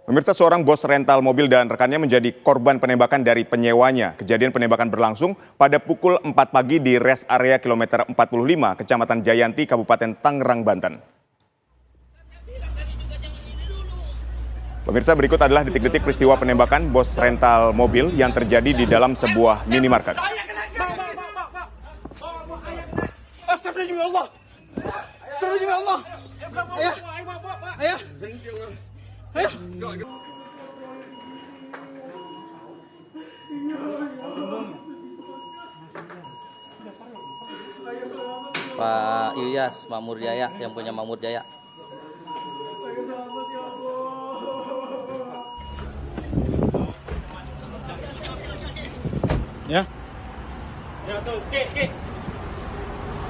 Pemirsa, seorang bos rental mobil dan rekannya menjadi korban penembakan dari penyewanya. Kejadian penembakan berlangsung pada pukul 4 pagi di rest area kilometer 45, Kecamatan Jayanti, Kabupaten Tangerang, Banten. Pemirsa, berikut adalah detik-detik peristiwa penembakan bos rental mobil yang terjadi di dalam sebuah minimarket. Astagfirullah. Astagfirullah. Ayah. Ayah. Ayah. Pak Ilyas Makmur Jaya yang punya Makmur Jaya. Ya. Ya tuh, Ki.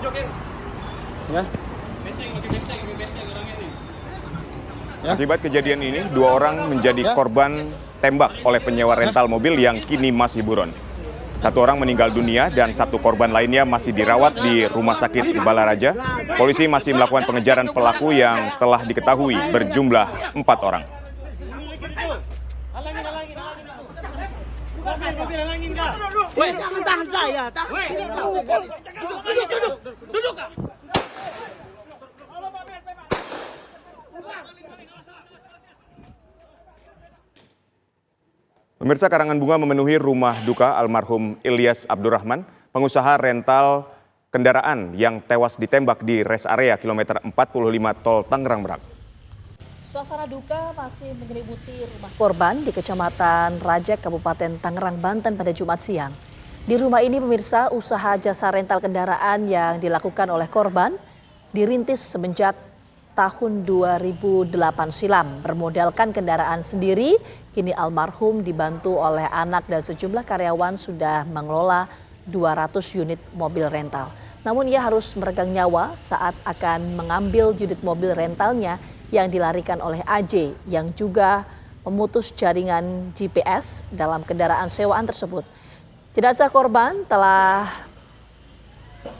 Jokin. Ya. Besteng orangnya nih. Akibat kejadian ini, 2 orang menjadi korban tembak oleh penyewa rental mobil yang kini masih buron. 1 orang meninggal dunia dan 1 korban lainnya masih dirawat di Rumah Sakit Balaraja. Polisi masih melakukan pengejaran pelaku yang telah diketahui berjumlah 4 orang. Halangin kak. Weh, jangan tahan saya. Duduk. Pemirsa, karangan bunga memenuhi rumah duka almarhum Ilyas Abdurrahman, pengusaha rental kendaraan yang tewas ditembak di rest area kilometer 45 Tol Tangerang Merak. Suasana duka masih menyelimuti rumah korban di Kecamatan Rajek, Kabupaten Tangerang, Banten pada Jumat siang. Di rumah ini pemirsa, usaha jasa rental kendaraan yang dilakukan oleh korban dirintis semenjak tahun 2008 silam. Bermodalkan kendaraan sendiri, kini almarhum dibantu oleh anak dan sejumlah karyawan sudah mengelola 200 unit mobil rental. Namun ia harus meregang nyawa saat akan mengambil unit mobil rentalnya yang dilarikan oleh AJ yang juga memutus jaringan GPS dalam kendaraan sewaan tersebut. Jenazah korban telah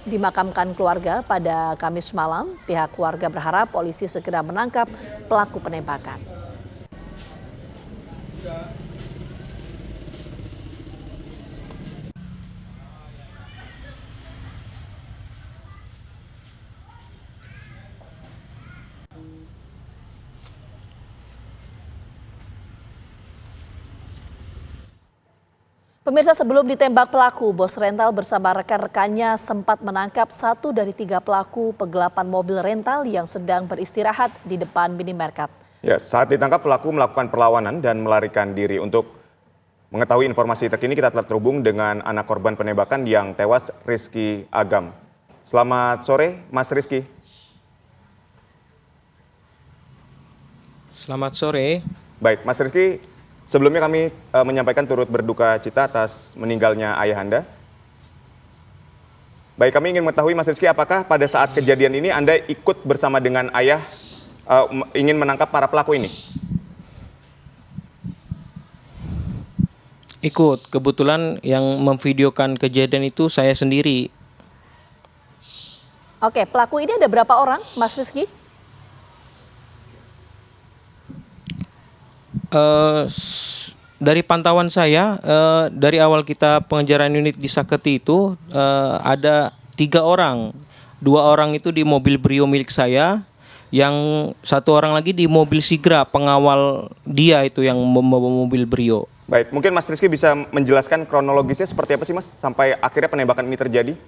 dimakamkan keluarga pada Kamis malam. Pihak keluarga berharap polisi segera menangkap pelaku penembakan. Pemirsa, sebelum ditembak pelaku, bos rental bersama rekan-rekannya sempat menangkap 1 dari 3 pelaku penggelapan mobil rental yang sedang beristirahat di depan minimarket. Ya, saat ditangkap pelaku melakukan perlawanan dan melarikan diri. Untuk mengetahui informasi terkini kita telah terhubung dengan anak korban penembakan yang tewas, Rizky Agam. Selamat sore, Mas Rizky. Selamat sore. Baik, Mas Rizky. Sebelumnya kami menyampaikan turut berduka cita atas meninggalnya ayah Anda. Baik, kami ingin mengetahui Mas Rizky, apakah pada saat kejadian ini Anda ikut bersama dengan ayah ingin menangkap para pelaku ini? Ikut, kebetulan yang memvideokan kejadian itu saya sendiri. Oke, pelaku ini ada berapa orang, Mas Rizky? Dari pantauan saya, dari awal kita pengejaran unit di Saketi itu ada 3 orang. 2 orang itu di mobil Brio milik saya, yang 1 orang lagi di mobil Sigra, pengawal dia itu yang membawa mobil Brio. Baik, mungkin Mas Rizky bisa menjelaskan kronologisnya seperti apa sih Mas, sampai akhirnya penembakan ini terjadi?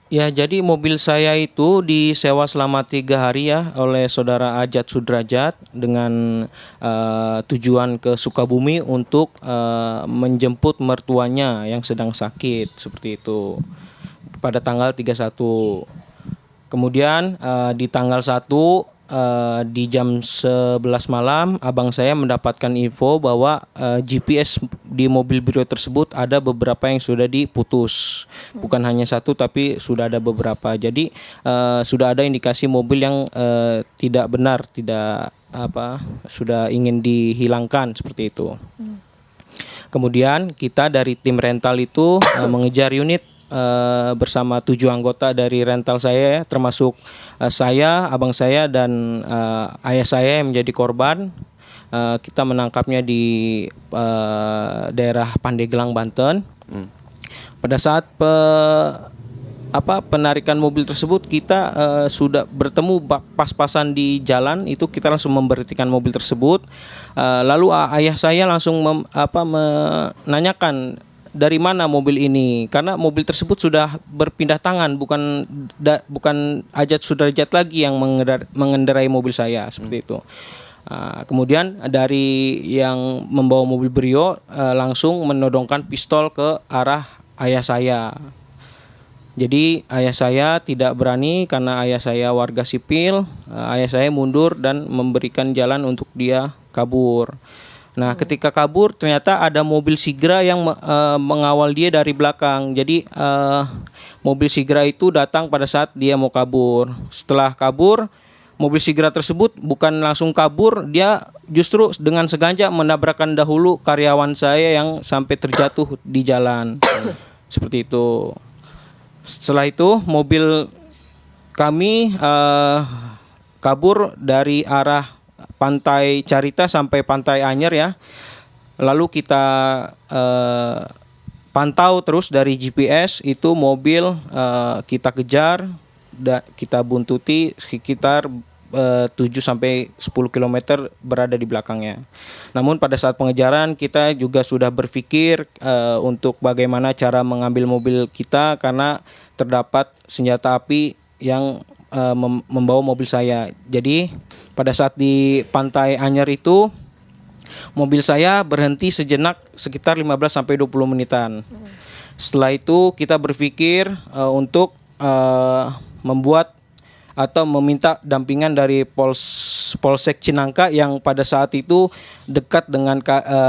Ya, jadi mobil saya itu disewa selama 3 hari ya oleh saudara Ajat Sudrajat dengan tujuan ke Sukabumi untuk menjemput mertuanya yang sedang sakit, seperti itu, pada tanggal 31. Kemudian di tanggal 1 di jam 11 malam abang saya mendapatkan info bahwa GPS di mobil Brio tersebut ada beberapa yang sudah diputus. Bukan hanya 1 tapi sudah ada beberapa. Jadi sudah ada indikasi mobil yang tidak benar, sudah ingin dihilangkan seperti itu. Kemudian kita dari tim rental itu mengejar unit bersama 7 anggota dari rental saya, ya, termasuk saya, abang saya, dan ayah saya yang menjadi korban. Kita menangkapnya di daerah Pandeglang, Banten. Pada saat penarikan mobil tersebut, kita sudah bertemu pas-pasan di jalan, itu kita langsung memberhentikan mobil tersebut. Lalu ayah saya langsung menanyakan dari mana mobil ini, karena mobil tersebut sudah berpindah tangan, bukan Ajat Sudrajat lagi yang mengendarai mobil saya, seperti itu. Kemudian dari yang membawa mobil Brio langsung menodongkan pistol ke arah ayah saya. Jadi ayah saya tidak berani karena ayah saya warga sipil. Ayah saya mundur dan memberikan jalan untuk dia kabur. Nah, ketika kabur ternyata ada mobil Sigra yang mengawal dia dari belakang. Jadi mobil Sigra itu datang pada saat dia mau kabur. Setelah kabur, mobil Sigra tersebut bukan langsung kabur, dia justru dengan sengaja menabrakkan dahulu karyawan saya yang sampai terjatuh di jalan. Seperti itu. Setelah itu mobil kami kabur dari arah Pantai Carita sampai Pantai Anyer, ya. Lalu kita pantau terus dari GPS, itu mobil kita kejar, kita buntuti sekitar 7-10 km berada di belakangnya. Namun pada saat pengejaran kita juga sudah berpikir untuk bagaimana cara mengambil mobil kita, karena terdapat senjata api yang membawa mobil saya. Jadi pada saat di Pantai Anyer itu mobil saya berhenti sejenak sekitar 15-20 menitan. Setelah itu kita berpikir untuk membuat atau meminta dampingan dari Polsek Cinangka yang pada saat itu dekat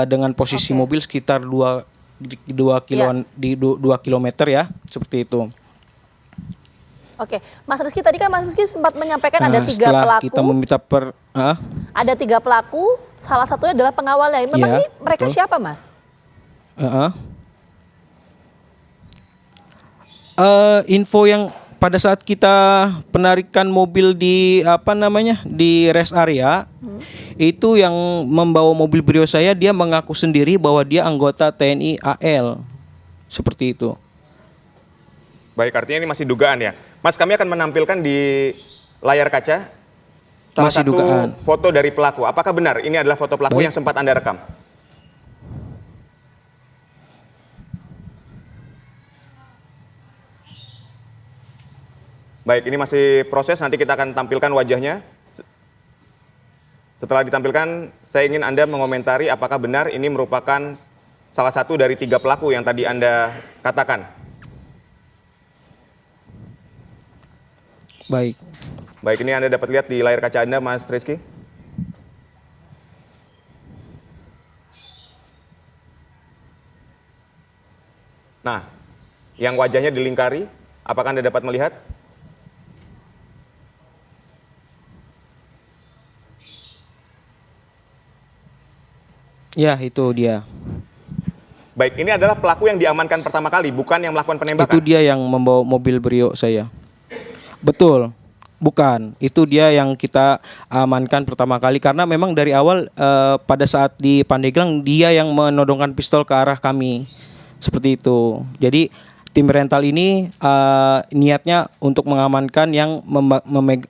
dengan posisi mobil sekitar 2 kilometer, ya, seperti itu. Oke, Mas Rizky, tadi kan Mas Rizky sempat menyampaikan ada 3 setelah pelaku. Kita meminta Ada 3 pelaku, salah satunya adalah pengawalnya. Memang ini mereka betul. siapa, Mas? Info yang pada saat kita penarikan mobil di di rest area, itu yang membawa mobil Brio saya, dia mengaku sendiri bahwa dia anggota TNI AL, seperti itu. Baik, artinya ini masih dugaan, ya. Mas, kami akan menampilkan di layar kaca salah Masih satu dugaan. foto dari pelaku. Apakah benar ini adalah foto pelaku yang sempat Anda rekam? Baik, ini masih proses, nanti kita akan tampilkan wajahnya. Setelah ditampilkan, saya ingin Anda mengomentari apakah benar ini merupakan salah satu dari 3 pelaku yang tadi Anda katakan. Baik. Baik, ini Anda dapat lihat di layar kaca Anda, Mas Rizky. Nah, yang wajahnya dilingkari, apakah Anda dapat melihat? Ya, itu dia. Baik, ini adalah pelaku yang diamankan pertama kali, bukan yang melakukan penembakan. Itu dia yang membawa mobil Brio saya. Betul, bukan. Itu dia yang kita amankan pertama kali, karena memang dari awal pada saat di Pandeglang dia yang menodongkan pistol ke arah kami. Seperti itu. Jadi tim rental ini niatnya untuk mengamankan yang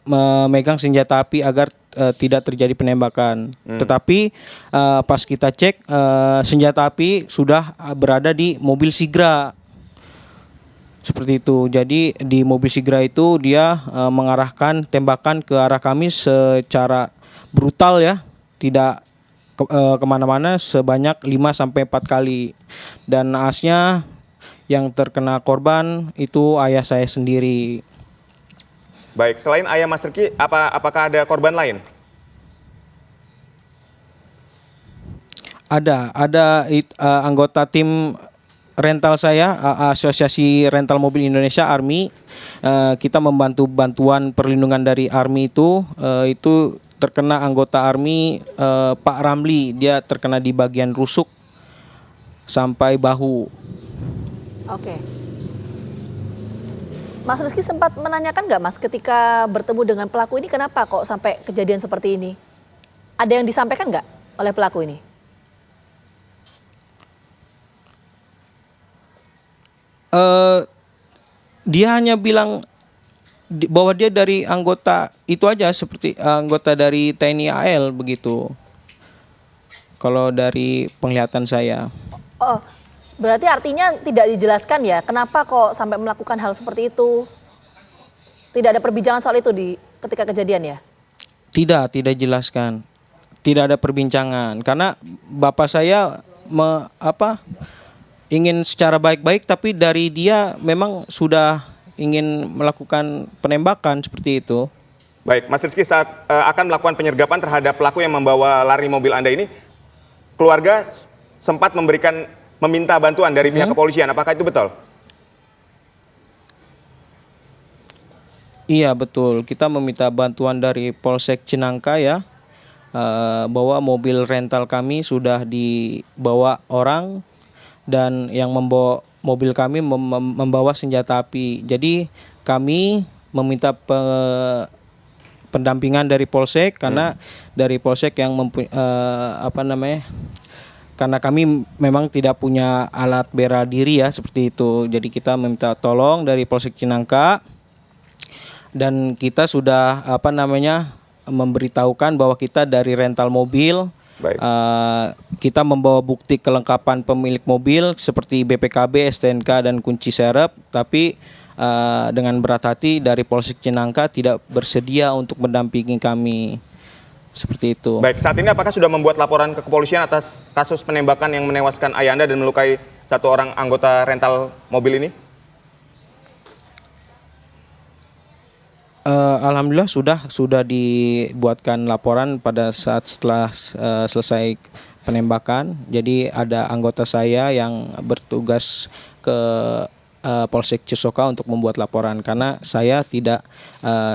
memegang senjata api agar tidak terjadi penembakan. Tetapi pas kita cek senjata api sudah berada di mobil Sigra. Seperti itu. Jadi di mobil Sigra itu dia mengarahkan tembakan ke arah kami secara brutal, ya, tidak kemana-mana, sebanyak 5-4 kali. Dan naasnya yang terkena korban itu ayah saya sendiri. Baik, selain ayah Mas Rizky, apakah ada korban lain? Ada anggota tim rental saya, Asosiasi Rental Mobil Indonesia ARMI. Kita membantu bantuan perlindungan dari ARMI itu terkena anggota ARMI Pak Ramli, dia terkena di bagian rusuk sampai bahu. Oke. Mas Rizky sempat menanyakan nggak Mas ketika bertemu dengan pelaku ini kenapa kok sampai kejadian seperti ini? Ada yang disampaikan nggak oleh pelaku ini? Dia hanya bilang bahwa dia dari anggota itu aja, seperti anggota dari TNI AL begitu. Kalau dari penglihatan saya. Oh, berarti artinya tidak dijelaskan ya kenapa kok sampai melakukan hal seperti itu? Tidak ada perbincangan soal itu ketika kejadian ya? Tidak jelaskan. Tidak ada perbincangan karena bapak saya ingin secara baik-baik, tapi dari dia memang sudah ingin melakukan penembakan seperti itu. Baik, Mas Rizky, saat akan melakukan penyergapan terhadap pelaku yang membawa lari mobil Anda ini, keluarga sempat meminta bantuan dari pihak kepolisian. Apakah itu betul? Iya betul, kita meminta bantuan dari Polsek Cinangka ya, bahwa mobil rental kami sudah dibawa orang dan yang membawa mobil kami membawa senjata api. Jadi kami meminta pendampingan dari Polsek karena dari Polsek yang karena kami memang tidak punya alat bela diri ya seperti itu. Jadi kita meminta tolong dari Polsek Cinangka dan kita sudah memberitahukan bahwa kita dari rental mobil. Baik. Kita membawa bukti kelengkapan pemilik mobil seperti BPKB, STNK dan kunci serep, tapi dengan berat hati dari Polsek Cinangka tidak bersedia untuk mendampingi kami. Seperti itu. Baik, saat ini apakah sudah membuat laporan ke kepolisian atas kasus penembakan yang menewaskan ayah Anda dan melukai satu orang anggota rental mobil ini? Alhamdulillah sudah dibuatkan laporan pada saat setelah selesai penembakan. Jadi ada anggota saya yang bertugas ke Polsek Cisoka untuk membuat laporan karena saya tidak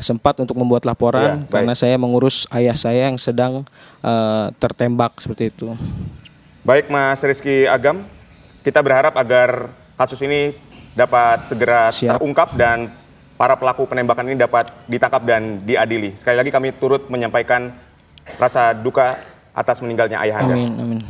sempat untuk membuat laporan karena saya mengurus ayah saya yang sedang tertembak seperti itu. Baik, Mas Rizky Agam, kita berharap agar kasus ini dapat segera terungkap dan para pelaku penembakan ini dapat ditangkap dan diadili. Sekali lagi kami turut menyampaikan rasa duka atas meninggalnya ayah Anda. Amin.